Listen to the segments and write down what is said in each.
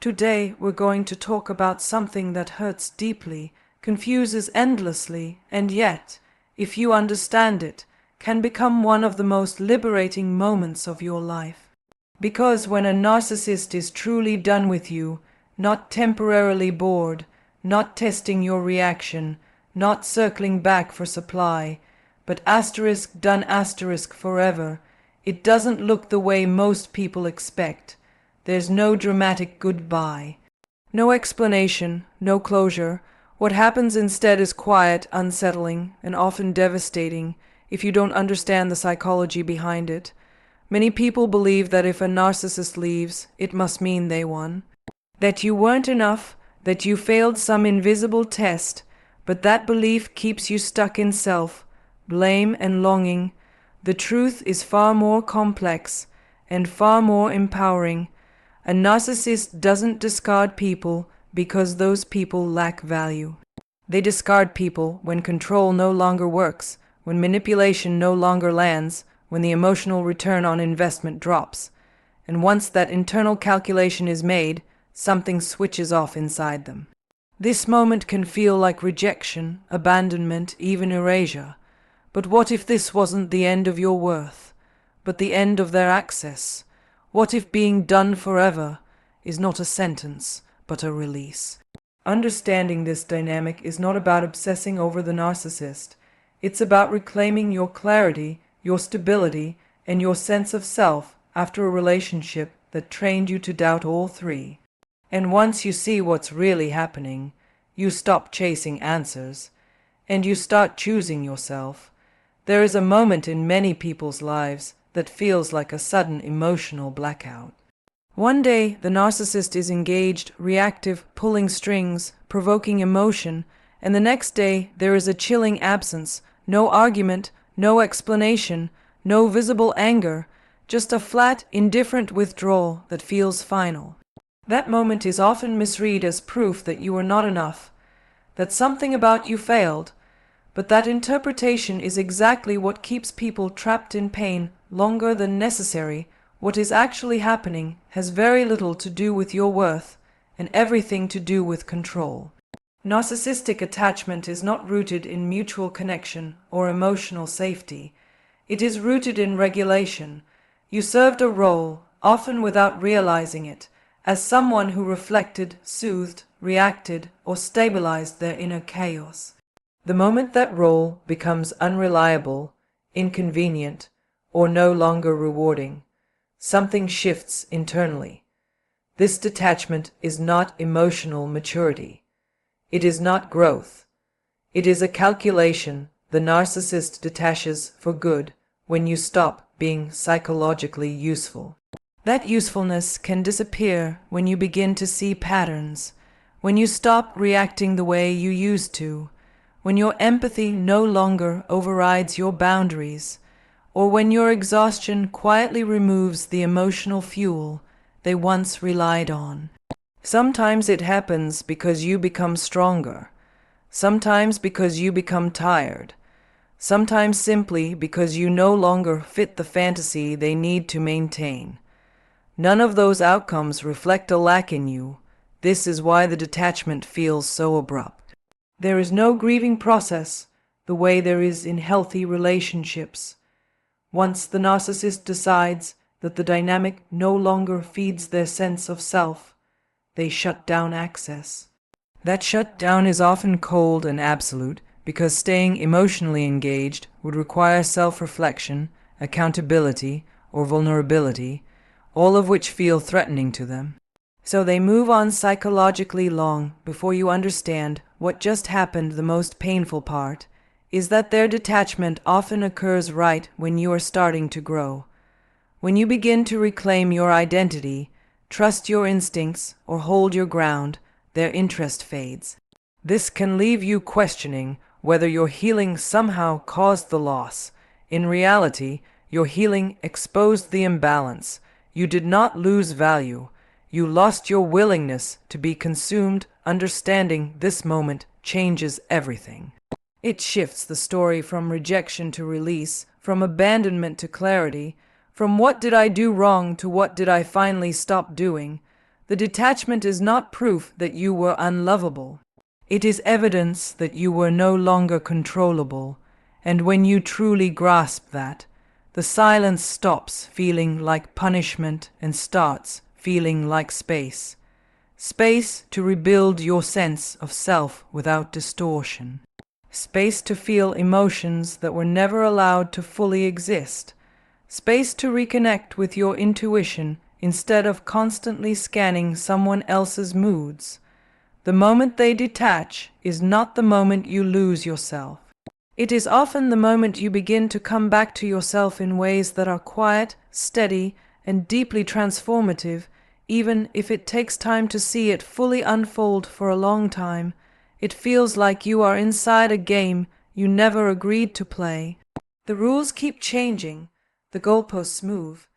Today we're going to talk about something that hurts deeply, confuses endlessly, and yet, if you understand it, can become one of the most liberating moments of your life. Because when a narcissist is truly done with you, not temporarily bored, not testing your reaction, not circling back for supply, but done forever, it doesn't look the way most people expect. There's no dramatic goodbye, no explanation, no closure. What happens instead is quiet, unsettling, and often devastating if you don't understand the psychology behind it. Many people believe that if a narcissist leaves, it must mean they won, that you weren't enough, that you failed some invisible test, but that belief keeps you stuck in self, blame, and longing. The truth is far more complex and far more empowering. A narcissist doesn't discard people because those people lack value. They discard people when control no longer works, when manipulation no longer lands, when the emotional return on investment drops. And once that internal calculation is made, something switches off inside them. This moment can feel like rejection, abandonment, even erasure. But what if this wasn't the end of your worth, but the end of their access? What if being done forever is not a sentence, but a release? Understanding this dynamic is not about obsessing over the narcissist. It's about reclaiming your clarity, your stability, and your sense of self after a relationship that trained you to doubt all three. And once you see what's really happening, you stop chasing answers, and you start choosing yourself. There is a moment in many people's lives that feels like a sudden emotional blackout. One day, the narcissist is engaged, reactive, pulling strings, provoking emotion, and the next day there is a chilling absence, no argument, no explanation, no visible anger, just a flat, indifferent withdrawal that feels final. That moment is often misread as proof that you are not enough, that something about you failed, but that interpretation is exactly what keeps people trapped in pain longer than necessary. What is actually happening has very little to do with your worth and everything to do with control. Narcissistic attachment is not rooted in mutual connection or emotional safety. It is rooted in regulation. You served a role, often without realizing it, as someone who reflected, soothed, reacted, or stabilized their inner chaos. The moment that role becomes unreliable, inconvenient, or no longer rewarding, something shifts internally. This detachment is not emotional maturity. It is not growth. It is a calculation. The narcissist detaches for good when you stop being psychologically useful. That usefulness can disappear when you begin to see patterns, when you stop reacting the way you used to, when your empathy no longer overrides your boundaries, or when your exhaustion quietly removes the emotional fuel they once relied on. Sometimes it happens because you become stronger, sometimes because you become tired, sometimes simply because you no longer fit the fantasy they need to maintain. None of those outcomes reflect a lack in you. This is why the detachment feels so abrupt. There is no grieving process the way there is in healthy relationships. Once the narcissist decides that the dynamic no longer feeds their sense of self, they shut down access. That shutdown is often cold and absolute because staying emotionally engaged would require self-reflection, accountability, or vulnerability, all of which feel threatening to them. So they move on psychologically long before you understand what just happened. The most painful part is that their detachment often occurs right when you are starting to grow. When you begin to reclaim your identity, trust your instincts, or hold your ground, their interest fades. This can leave you questioning whether your healing somehow caused the loss. In reality, your healing exposed the imbalance. You did not lose value. You lost your willingness to be consumed. Understanding this moment changes everything. It shifts the story from rejection to release, from abandonment to clarity, from what did I do wrong to what did I finally stop doing. The detachment is not proof that you were unlovable. It is evidence that you were no longer controllable, and when you truly grasp that, the silence stops feeling like punishment and starts feeling like space. Space to rebuild your sense of self without distortion. Space to feel emotions that were never allowed to fully exist. Space to reconnect with your intuition instead of constantly scanning someone else's moods. The moment they detach is not the moment you lose yourself. It is often the moment you begin to come back to yourself in ways that are quiet, steady, and deeply transformative, even if it takes time to see it fully unfold for a long time. It feels like you are inside a game you never agreed to play. The rules keep changing, the goalposts move.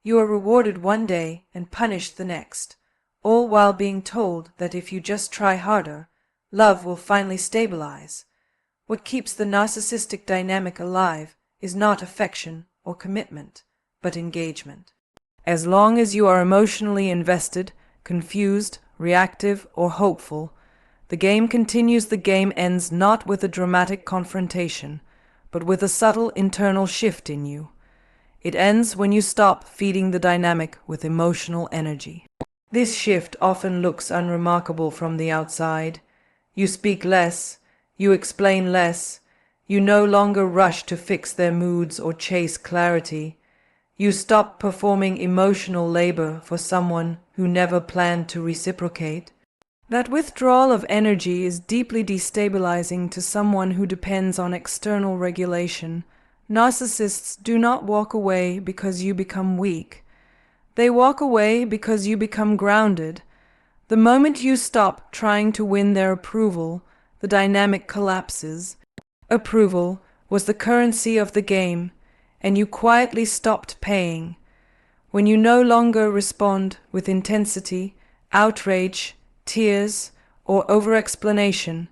You are rewarded one day and punished the next, all while being told that if you just try harder, love will finally stabilize. What keeps the narcissistic dynamic alive is not affection or commitment, but engagement. As long as you are emotionally invested, confused, reactive, or hopeful, the game continues. The game ends not with a dramatic confrontation, but with a subtle internal shift in you. It ends when you stop feeding the dynamic with emotional energy. This shift often looks unremarkable from the outside. You speak less, you explain less, you no longer rush to fix their moods or chase clarity. You stop performing emotional labor for someone who never planned to reciprocate. That withdrawal of energy is deeply destabilizing to someone who depends on external regulation. Narcissists do not walk away because you become weak. They walk away because you become grounded. The moment you stop trying to win their approval, the dynamic collapses. Approval was the currency of the game, and you quietly stopped paying. When you no longer respond with intensity, outrage, tears, or over-explanation,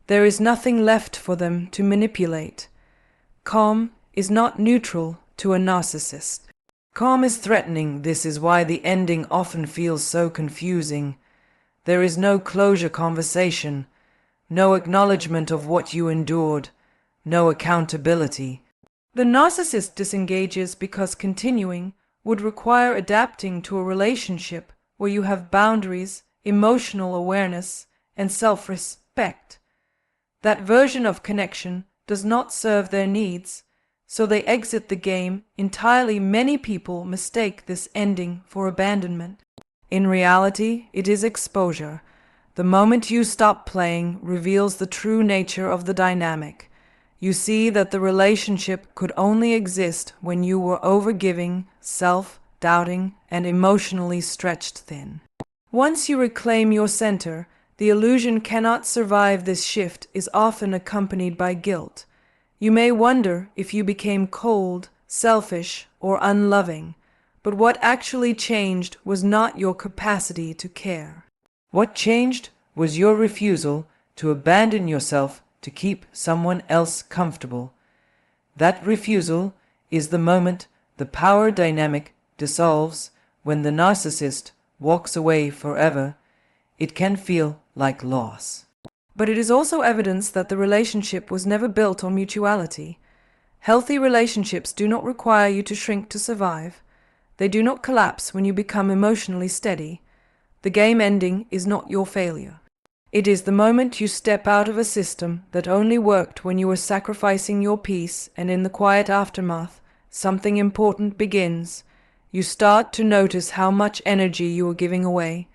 there is nothing left for them to manipulate. Calm is not neutral to a narcissist. Calm is threatening. This is why the ending often feels so confusing. There is no closure conversation, no acknowledgement of what you endured, no accountability. The narcissist disengages because continuing would require adapting to a relationship where you have boundaries, emotional awareness, and self-respect. That version of connection does not serve their needs, so they exit the game entirely. Many people mistake this ending for abandonment. In reality, it is exposure. The moment you stop playing reveals the true nature of the dynamic. You see that the relationship could only exist when you were overgiving, self-doubting, and emotionally stretched thin. Once you reclaim your center, the illusion cannot survive. This shift is often accompanied by guilt. You may wonder if you became cold, selfish, or unloving, but what actually changed was not your capacity to care. What changed was your refusal to abandon yourself to keep someone else comfortable. That refusal is the moment the power dynamic dissolves. When the narcissist walks away forever, it can feel like loss. But it is also evidence that the relationship was never built on mutuality. Healthy relationships do not require you to shrink to survive. They do not collapse when you become emotionally steady. The game ending is not your failure. It is the moment you step out of a system that only worked when you were sacrificing your peace, and in the quiet aftermath, something important begins. You start to notice how much energy you are giving away,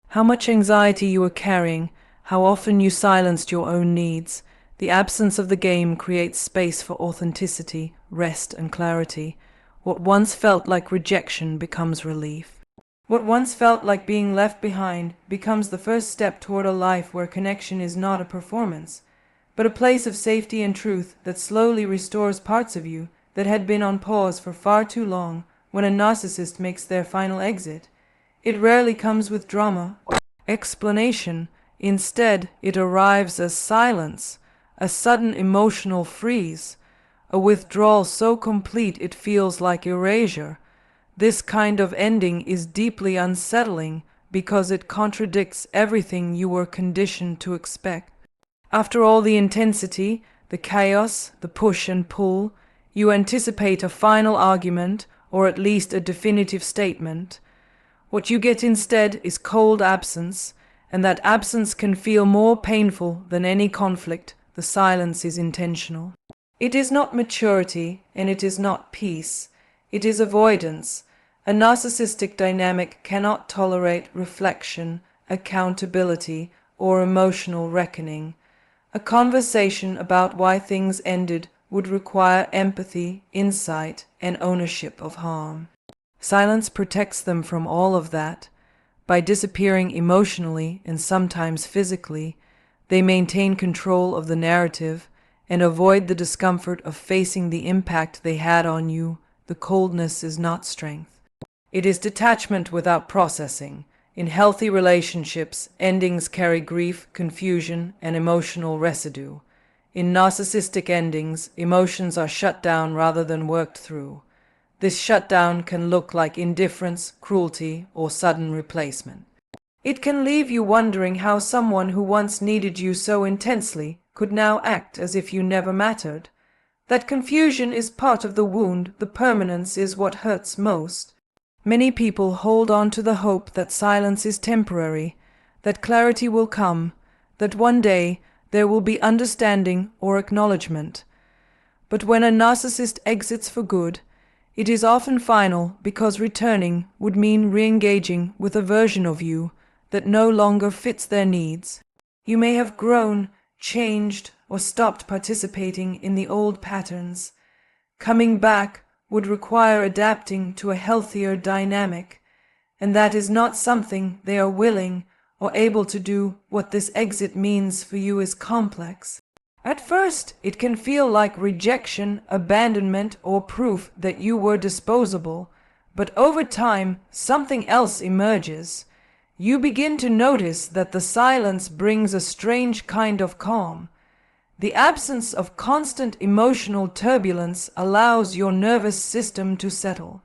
how much anxiety you are carrying, how often you silenced your own needs. The absence of the game creates space for authenticity, rest, and clarity. What once felt like rejection becomes relief. What once felt like being left behind becomes the first step toward a life where connection is not a performance, but a place of safety and truth that slowly restores parts of you that had been on pause for far too long. When a narcissist makes their final exit, it rarely comes with drama or explanation. Instead, it arrives as silence, a sudden emotional freeze, a withdrawal so complete it feels like erasure. This kind of ending is deeply unsettling because it contradicts everything you were conditioned to expect. After all the intensity, the chaos, the push and pull, you anticipate a final argument or at least a definitive statement. What you get instead is cold absence, and that absence can feel more painful than any conflict. The silence is intentional. It is not maturity, and it is not peace. It is avoidance. A narcissistic dynamic cannot tolerate reflection, accountability, or emotional reckoning. A conversation about why things ended would require empathy, insight, and ownership of harm. Silence protects them from all of that. By disappearing emotionally and sometimes physically, they maintain control of the narrative and avoid the discomfort of facing the impact they had on you. The coldness is not strength. It is detachment without processing. In healthy relationships, endings carry grief, confusion, and emotional residue. In narcissistic endings, emotions are shut down rather than worked through. This shutdown can look like indifference, cruelty, or sudden replacement. It can leave you wondering how someone who once needed you so intensely could now act as if you never mattered. That confusion is part of the wound. The permanence is what hurts most. Many people hold on to the hope that silence is temporary, that clarity will come, that one day there will be understanding or acknowledgement. But when a narcissist exits for good, it is often final, because returning would mean re-engaging with a version of you that no longer fits their needs. You may have grown, changed, or stopped participating in the old patterns. Coming back would require adapting to a healthier dynamic, and that is not something they are willing or able to do. What this exit means for you is complex. At first, it can feel like rejection, abandonment, or proof that you were disposable, but over time, something else emerges. You begin to notice that the silence brings a strange kind of calm. The absence of constant emotional turbulence allows your nervous system to settle.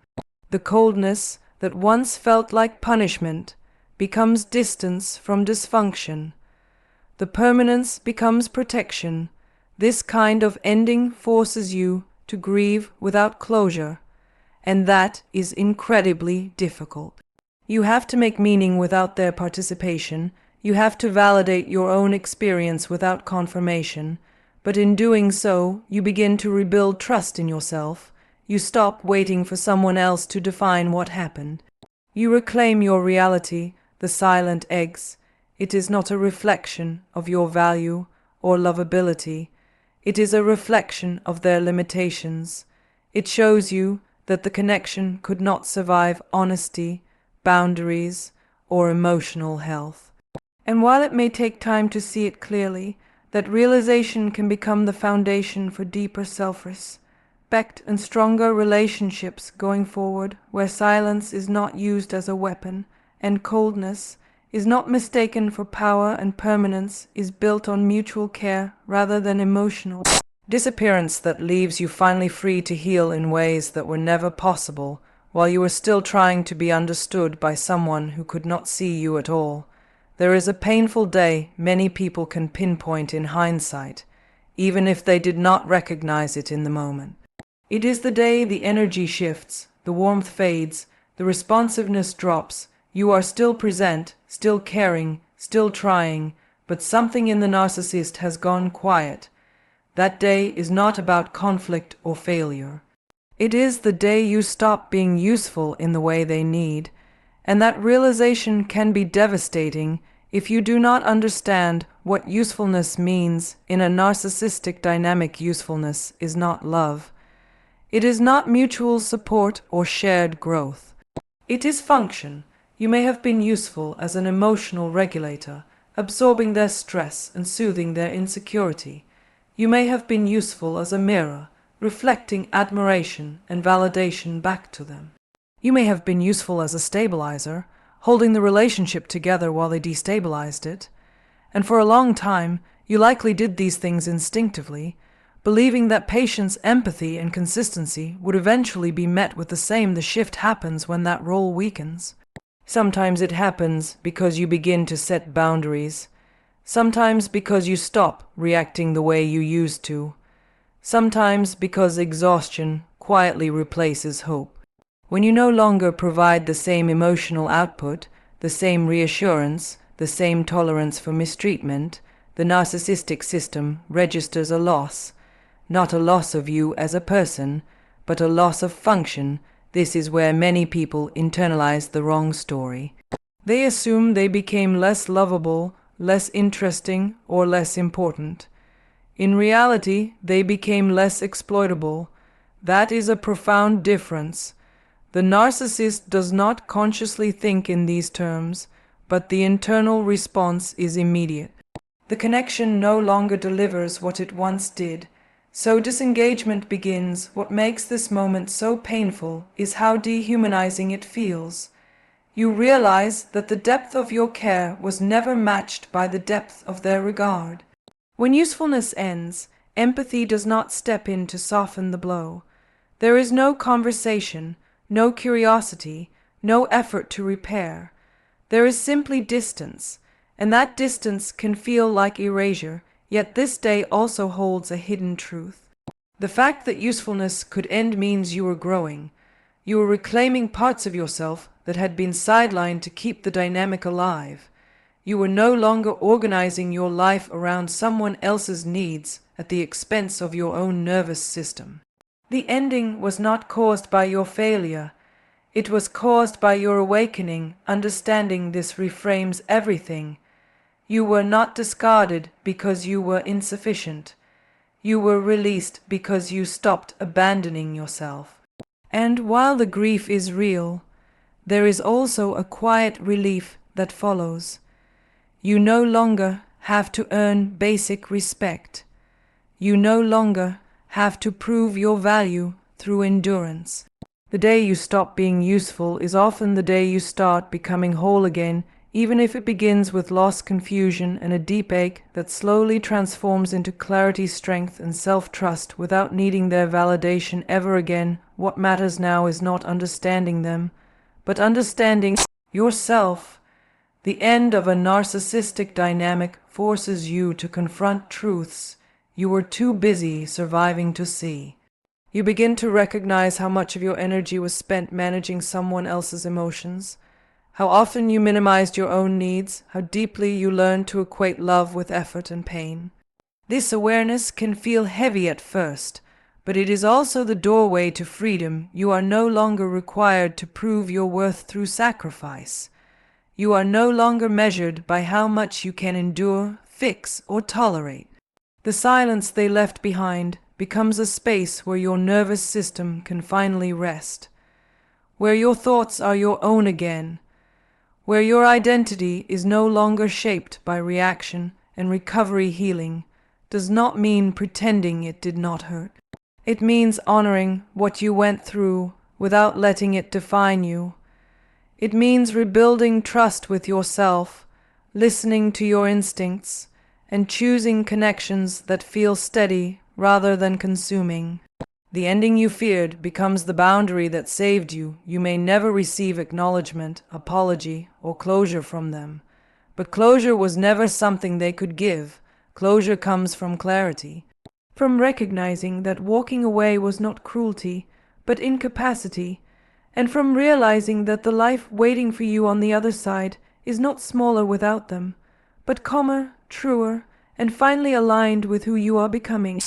The coldness that once felt like punishment becomes distance from dysfunction. The permanence becomes protection. This kind of ending forces you to grieve without closure, and that is incredibly difficult. You have to make meaning without their participation. You have to validate your own experience without confirmation. But in doing so, you begin to rebuild trust in yourself. You stop waiting for someone else to define what happened. You reclaim your reality, the silent eggs. It is not a reflection of your value or lovability. It is a reflection of their limitations. It shows you that the connection could not survive honesty, boundaries, or emotional health. And while it may take time to see it clearly, that realization can become the foundation for deeper self-respect and stronger relationships going forward, where silence is not used as a weapon, and coldness is not mistaken for power, and permanence is built on mutual care rather than emotional disappearance that leaves you finally free to heal in ways that were never possible while you were still trying to be understood by someone who could not see you at all. There is a painful day many people can pinpoint in hindsight, even if they did not recognize it in the moment. It is the day the energy shifts, the warmth fades, the responsiveness drops. You are still present, still caring, still trying, but something in the narcissist has gone quiet. That day is not about conflict or failure. It is the day you stop being useful in the way they need, and that realization can be devastating if you do not understand what usefulness means. In a narcissistic dynamic, usefulness is not love. It is not mutual support or shared growth. It is function. You may have been useful as an emotional regulator, absorbing their stress and soothing their insecurity. You may have been useful as a mirror, reflecting admiration and validation back to them. You may have been useful as a stabilizer, holding the relationship together while they destabilized it. And for a long time, you likely did these things instinctively, believing that patience, empathy, and consistency would eventually be met with the same. The shift happens when that role weakens. Sometimes it happens because you begin to set boundaries. Sometimes because you stop reacting the way you used to. Sometimes because exhaustion quietly replaces hope. When you no longer provide the same emotional output, the same reassurance, the same tolerance for mistreatment, the narcissistic system registers a loss. Not a loss of you as a person, but a loss of function. This is where many people internalize the wrong story. They assume they became less lovable, less interesting, or less important. In reality, they became less exploitable. That is a profound difference. The narcissist does not consciously think in these terms, but the internal response is immediate. The connection no longer delivers what it once did. So disengagement begins. What makes this moment so painful is how dehumanizing it feels. You realize that the depth of your care was never matched by the depth of their regard. When usefulness ends, empathy does not step in to soften the blow. There is no conversation, no curiosity, no effort to repair. There is simply distance, and that distance can feel like erasure. Yet this day also holds a hidden truth. The fact that usefulness could end means you were growing. You were reclaiming parts of yourself that had been sidelined to keep the dynamic alive. You were no longer organizing your life around someone else's needs at the expense of your own nervous system. The ending was not caused by your failure. It was caused by your awakening. Understanding this reframes everything. You were not discarded because you were insufficient. You were released because you stopped abandoning yourself. And while the grief is real, there is also a quiet relief that follows. You no longer have to earn basic respect. You no longer have to prove your value through endurance. The day you stop being useful is often the day you start becoming whole again, even if it begins with lost confusion and a deep ache that slowly transforms into clarity, strength, and self-trust without needing their validation ever again. What matters now is not understanding them, but understanding yourself. The end of a narcissistic dynamic forces you to confront truths you were too busy surviving to see. You begin to recognize how much of your energy was spent managing someone else's emotions, how often you minimized your own needs, how deeply you learned to equate love with effort and pain. This awareness can feel heavy at first, but it is also the doorway to freedom. You are no longer required to prove your worth through sacrifice. You are no longer measured by how much you can endure, fix, or tolerate. The silence they left behind becomes a space where your nervous system can finally rest, where your thoughts are your own again, where your identity is no longer shaped by reaction. And recovery healing does not mean pretending it did not hurt. It means honoring what you went through without letting it define you. It means rebuilding trust with yourself, listening to your instincts, and choosing connections that feel steady rather than consuming. The ending you feared becomes the boundary that saved you. You may never receive acknowledgement, apology, or closure from them. But closure was never something they could give. Closure comes from clarity, from recognizing that walking away was not cruelty, but incapacity, and from realizing that the life waiting for you on the other side is not smaller without them, but calmer, truer, and finally aligned with who you are becoming.